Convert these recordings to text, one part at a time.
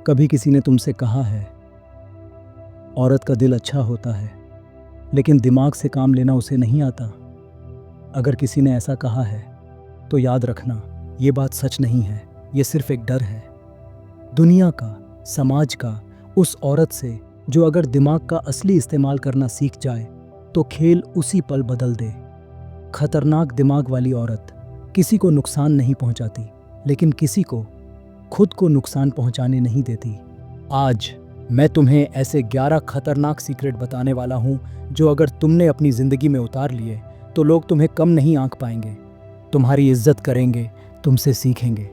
कभी किसी ने तुमसे कहा है, औरत का दिल अच्छा होता है, लेकिन दिमाग से काम लेना उसे नहीं आता। अगर किसी ने ऐसा कहा है, तो याद रखना, ये बात सच नहीं है, ये सिर्फ एक डर है। दुनिया का, समाज का, उस औरत से जो अगर दिमाग का असली इस्तेमाल करना सीख जाए, तो खेल उसी पल बदल दे। खतरनाक दिमाग वाली औरत किसी को नुकसान नहीं पहुंचाती, लेकिन किसी को खुद को नुकसान पहुंचाने नहीं देती। आज मैं तुम्हें ऐसे 11 खतरनाक सीक्रेट बताने वाला हूं, जो अगर तुमने अपनी ज़िंदगी में उतार लिए, तो लोग तुम्हें कम नहीं आंक पाएंगे, तुम्हारी इज्जत करेंगे, तुमसे सीखेंगे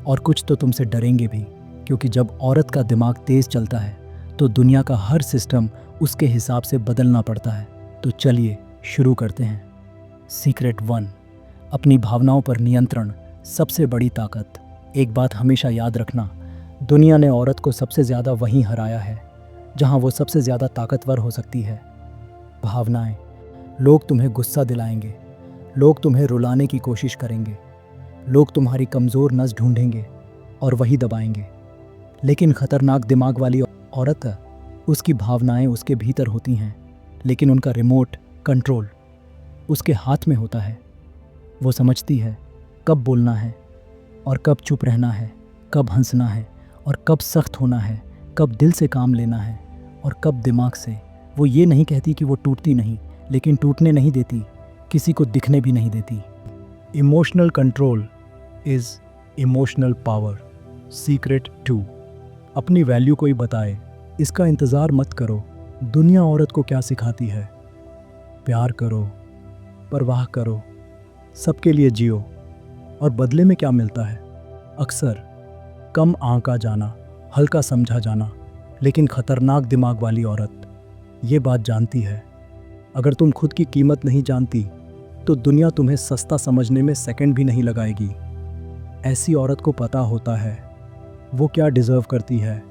और कुछ तो तुमसे डरेंगे भी, क्योंकि जब औरत का दिमाग तेज़ चलता है, तो दुनिया का हर सिस्टम उसके हिसाब से बदलना पड़ता है। तो चलिए शुरू करते हैं। सीक्रेट 1, अपनी भावनाओं पर नियंत्रण सबसे बड़ी ताकत। एक बात हमेशा याद रखना, दुनिया ने औरत को सबसे ज़्यादा वहीं हराया है जहां वो सबसे ज़्यादा ताकतवर हो सकती है। भावनाएं। लोग तुम्हें गुस्सा दिलाएंगे, लोग तुम्हें रुलाने की कोशिश करेंगे, लोग तुम्हारी कमज़ोर नस ढूंढेंगे और वही दबाएंगे। लेकिन खतरनाक दिमाग वाली औरत, उसकी भावनाएं उसके भीतर होती हैं, लेकिन उनका रिमोट कंट्रोल उसके हाथ में होता है। वो समझती है कब बोलना है और कब चुप रहना है, कब हंसना है और कब सख्त होना है, कब दिल से काम लेना है और कब दिमाग से। वो ये नहीं कहती कि वो टूटती नहीं, लेकिन टूटने नहीं देती, किसी को दिखने भी नहीं देती। Emotional control is emotional power. Secret 2, अपनी वैल्यू कोई बताए, इसका इंतज़ार मत करो। दुनिया औरत को क्या सिखाती है? प्यार करो, परवाह करो, सबके लिए जियो, और बदले में क्या मिलता है? अक्सर कम आंका जाना, हल्का समझा जाना। लेकिन खतरनाक दिमाग वाली औरत ये बात जानती है, अगर तुम खुद की कीमत नहीं जानती, तो दुनिया तुम्हें सस्ता समझने में सेकंड भी नहीं लगाएगी। ऐसी औरत को पता होता है वो क्या डिज़र्व करती है,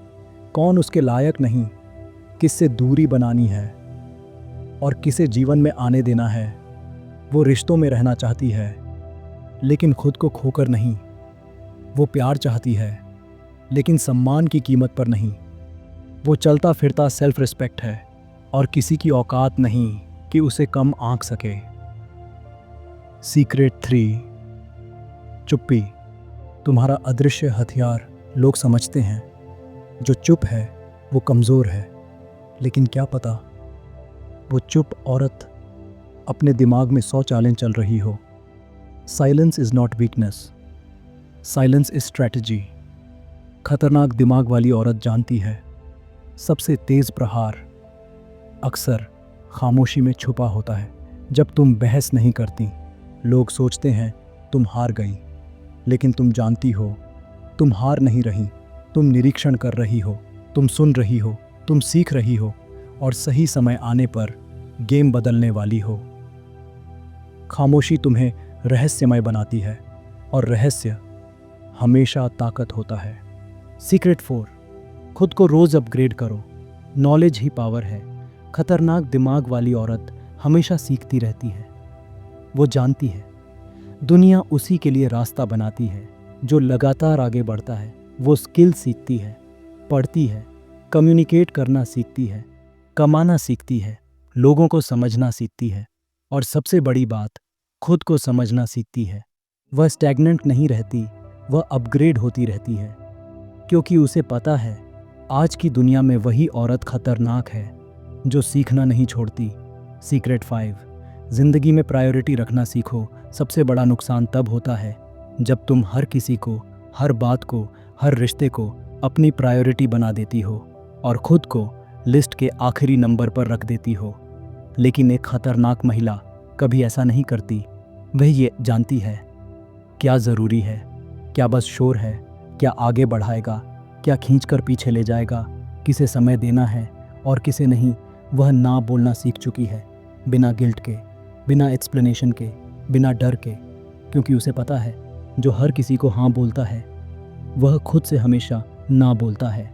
कौन उसके लायक नहीं, किससे दूरी बनानी है और किसे जीवन में आने देना है। वो रिश्तों में रहना चाहती है, लेकिन खुद को खोकर नहीं। वो प्यार चाहती है, लेकिन सम्मान की कीमत पर नहीं। वो चलता फिरता सेल्फ रिस्पेक्ट है और किसी की औकात नहीं कि उसे कम आंक सके। सीक्रेट 3, चुप्पी तुम्हारा अदृश्य हथियार। लोग समझते हैं जो चुप है वो कमज़ोर है, लेकिन क्या पता वो चुप औरत अपने दिमाग में 100 चालें चल रही हो। Silence is not weakness, silence is strategy. खतरनाक दिमाग वाली औरत जानती है सबसे तेज़ प्रहार अक्सर खामोशी में छुपा होता है। जब तुम बहस नहीं करती, लोग सोचते हैं तुम हार गई, लेकिन तुम जानती हो तुम हार नहीं रही। तुम निरीक्षण कर रही हो, तुम सुन रही हो, तुम सीख रही हो, और सही समय आने पर गेम बदलने वाली हो। खामोशी तुम्हें रहस्यमय बनाती है, और रहस्य हमेशा ताकत होता है। सीक्रेट 4, खुद को रोज़ अपग्रेड करो। नॉलेज ही पावर है। खतरनाक दिमाग वाली औरत हमेशा सीखती रहती है। वो जानती है दुनिया उसी के लिए रास्ता बनाती है जो लगातार आगे बढ़ता है। वो स्किल सीखती है, पढ़ती है, कम्युनिकेट करना सीखती है, कमाना सीखती है, लोगों को समझना सीखती है, और सबसे बड़ी बात, खुद को समझना सीखती है। वह स्टैग्नेंट नहीं रहती, वह अपग्रेड होती रहती है, क्योंकि उसे पता है आज की दुनिया में वही औरत खतरनाक है जो सीखना नहीं छोड़ती। सीक्रेट 5, ज़िंदगी में प्रायोरिटी रखना सीखो। सबसे बड़ा नुकसान तब होता है जब तुम हर किसी को, हर बात को, हर रिश्ते को अपनी प्रायोरिटी बना देती हो और खुद को लिस्ट के आखिरी नंबर पर रख देती हो। लेकिन एक खतरनाक महिला कभी ऐसा नहीं करती। वह ये जानती है क्या ज़रूरी है, क्या बस शोर है, क्या आगे बढ़ाएगा, क्या खींचकर पीछे ले जाएगा, किसे समय देना है और किसे नहीं। वह ना बोलना सीख चुकी है, बिना गिल्ट के, बिना एक्सप्लेनेशन के, बिना डर के, क्योंकि उसे पता है जो हर किसी को हाँ बोलता है वह खुद से हमेशा ना बोलता है।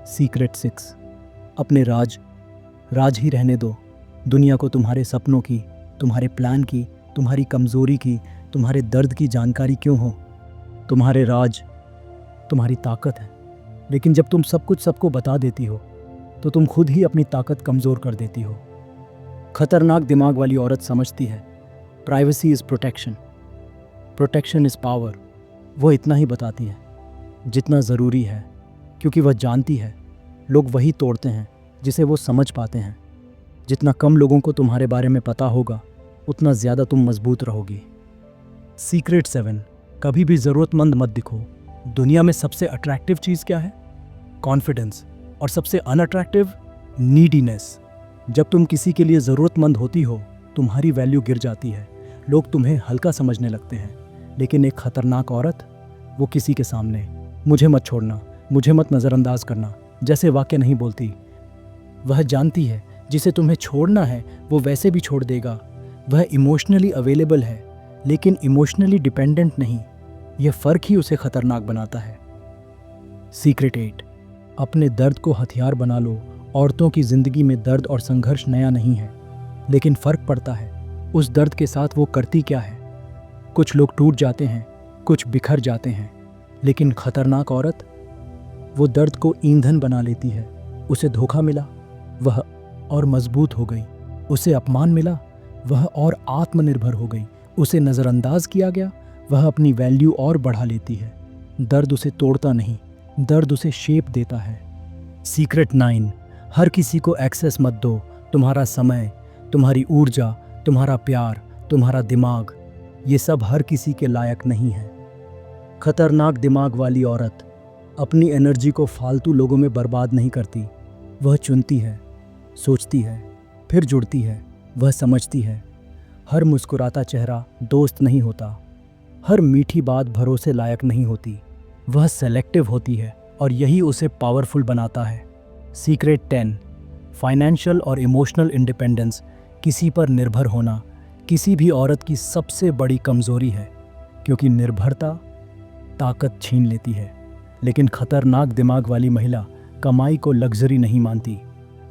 सीक्रेट 6, अपने राज ही रहने दो। दुनिया को तुम्हारे सपनों की, तुम्हारे प्लान की, तुम्हारी कमज़ोरी की, तुम्हारे दर्द की जानकारी क्यों हो? तुम्हारे राज तुम्हारी ताकत है। लेकिन जब तुम सब कुछ सबको बता देती हो तो तुम खुद ही अपनी ताकत कमज़ोर कर देती हो। खतरनाक दिमाग वाली औरत समझती है privacy is protection, protection is power. वो इतना ही बताती है जितना ज़रूरी है, क्योंकि वह जानती है लोग वही तोड़ते हैं जिसे वो समझ पाते हैं। जितना कम लोगों को तुम्हारे बारे में पता होगा उतना ज़्यादा तुम मजबूत रहोगी। सीक्रेट 7, कभी भी ज़रूरतमंद मत दिखो। दुनिया में सबसे अट्रैक्टिव चीज़ क्या है? कॉन्फिडेंस। और सबसे अनअट्रैक्टिव नीडीनेस। जब तुम किसी के लिए ज़रूरतमंद होती हो तुम्हारी वैल्यू गिर जाती है, लोग तुम्हें हल्का समझने लगते हैं। लेकिन एक खतरनाक औरत, वो किसी के सामने मुझे मत छोड़ना, मुझे मत नज़रअंदाज करना जैसे वाक्य नहीं बोलती। वह जानती है जिसे तुम्हें छोड़ना है वो वैसे भी छोड़ देगा। वह इमोशनली अवेलेबल है लेकिन इमोशनली डिपेंडेंट नहीं। यह फ़र्क ही उसे खतरनाक बनाता है। सीक्रेट 8, अपने दर्द को हथियार बना लो। औरतों की ज़िंदगी में दर्द और संघर्ष नया नहीं है, लेकिन फ़र्क पड़ता है उस दर्द के साथ वो करती क्या है। कुछ लोग टूट जाते हैं, कुछ बिखर जाते हैं, लेकिन खतरनाक औरत वो दर्द को ईंधन बना लेती है। उसे धोखा मिला, वह और मजबूत हो गई। उसे अपमान मिला, वह और आत्मनिर्भर हो गई। उसे नज़रअंदाज किया गया, वह अपनी वैल्यू और बढ़ा लेती है। दर्द उसे तोड़ता नहीं, दर्द उसे शेप देता है। सीक्रेट 9, हर किसी को एक्सेस मत दो। तुम्हारा समय, तुम्हारी ऊर्जा, तुम्हारा प्यार, तुम्हारा दिमाग, ये सब हर किसी के लायक नहीं है। खतरनाक दिमाग वाली औरत अपनी एनर्जी को फालतू लोगों में बर्बाद नहीं करती। वह चुनती है, सोचती है, फिर जुड़ती है। वह समझती है हर मुस्कुराता चेहरा दोस्त नहीं होता, हर मीठी बात भरोसे लायक नहीं होती। वह सेलेक्टिव होती है और यही उसे पावरफुल बनाता है। सीक्रेट 10, फाइनेंशियल और इमोशनल इंडिपेंडेंस। किसी पर निर्भर होना किसी भी औरत की सबसे बड़ी कमज़ोरी है, क्योंकि निर्भरता ताकत छीन लेती है। लेकिन खतरनाक दिमाग वाली महिला कमाई को लग्जरी नहीं मानती,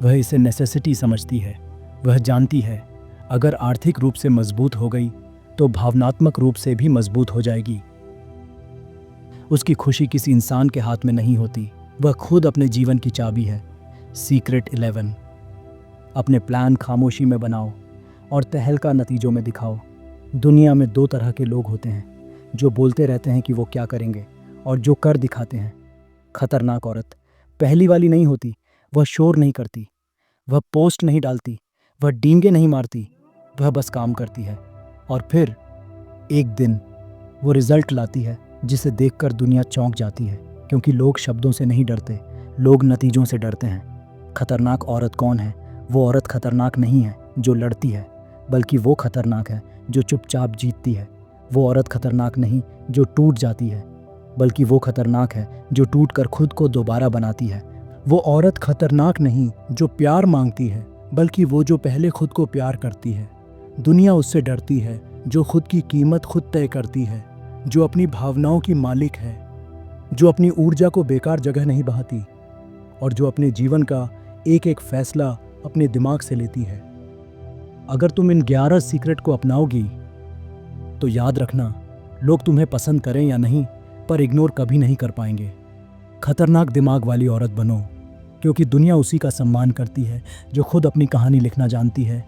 वह इसे नेसेसिटी समझती है। वह जानती है अगर आर्थिक रूप से मजबूत हो गई तो भावनात्मक रूप से भी मजबूत हो जाएगी। उसकी खुशी किसी इंसान के हाथ में नहीं होती, वह खुद अपने जीवन की चाबी है। सीक्रेट 11, अपने प्लान खामोशी में बनाओ और तहलका नतीजों में दिखाओ। दुनिया में 2 तरह के लोग होते हैं, जो बोलते रहते हैं कि वो क्या करेंगे और जो कर दिखाते हैं। खतरनाक औरत पहली वाली नहीं होती। वह शोर नहीं करती, वह पोस्ट नहीं डालती, वह डींगे नहीं मारती, वह बस काम करती है। और फिर एक दिन वो रिजल्ट लाती है जिसे देखकर दुनिया चौंक जाती है, क्योंकि लोग शब्दों से नहीं डरते, लोग नतीजों से डरते हैं। खतरनाक औरत कौन है? वो औरत खतरनाक नहीं है जो लड़ती है, बल्कि वो खतरनाक है जो चुपचाप जीतती है। वो औरत खतरनाक नहीं जो टूट जाती है, बल्कि वो खतरनाक है जो टूटकर खुद को दोबारा बनाती है। वो औरत खतरनाक नहीं जो प्यार मांगती है, बल्कि वो जो पहले खुद को प्यार करती है। दुनिया उससे डरती है जो खुद की कीमत खुद तय करती है, जो अपनी भावनाओं की मालिक है, जो अपनी ऊर्जा को बेकार जगह नहीं बहाती और जो अपने जीवन का एक एक फैसला अपने दिमाग से लेती है। अगर तुम इन 11 सीक्रेट को अपनाओगी तो याद रखना, लोग तुम्हें पसंद करें या नहीं, पर इग्नोर कभी नहीं कर पाएंगे। खतरनाक दिमाग वाली औरत बनो, क्योंकि दुनिया उसी का सम्मान करती है जो खुद अपनी कहानी लिखना जानती है।